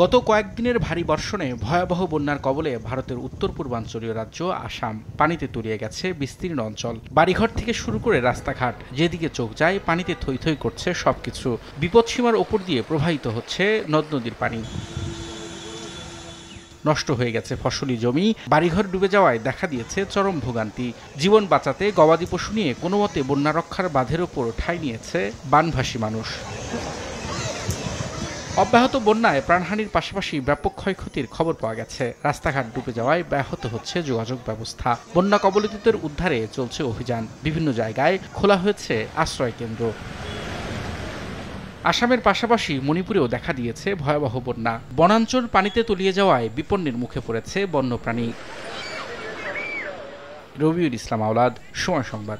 গত কয়েকদিনের ভারী বর্ষণে ভয়াবহ বন্যার কবলে ভারতের উত্তর পূর্বাঞ্চলীয় রাজ্য আসাম পানিতে তলিয়ে গেছে বিস্তীর্ণ অঞ্চল। বাড়িঘর থেকে শুরু করে রাস্তাঘাট যেদিকে চোখ যায় পানিতে থই থই করছে সবকিছু। বিপদসীমার ওপর দিয়ে প্রবাহিত হচ্ছে নদ নদীর পানি। নষ্ট হয়ে গেছে ফসলি জমি, বাড়িঘর ডুবে যাওয়ায় দেখা দিয়েছে চরম ভোগান্তি। জীবন বাঁচাতে গবাদি পশু নিয়ে কোনো মতে বন্যা রক্ষার বাঁধের ওপর ঠাঁই নিয়েছে বানভাসী মানুষ। অব্যাহত বন্যায় প্রাণহানির পাশাপাশি ব্যাপক ক্ষয়ক্ষতির খবর পাওয়া গেছে। রাস্তাঘাট ডুবে যাওয়ায় ব্যাহত হচ্ছে যোগাযোগ ব্যবস্থা। বন্যা কবলিতদের উদ্ধারে চলছে অভিযান। বিভিন্ন জায়গায় খোলা হয়েছে আশ্রয় কেন্দ্র। আসামের পাশাপাশি মণিপুরেও দেখা দিয়েছে ভয়াবহ বন্যা। বনাঞ্চল পানিতে তলিয়ে যাওয়ায় বিপন্নের মুখে পড়েছে বন্যপ্রাণী। রবিউল ইসলাম আওলাদ, সময় সংবাদ।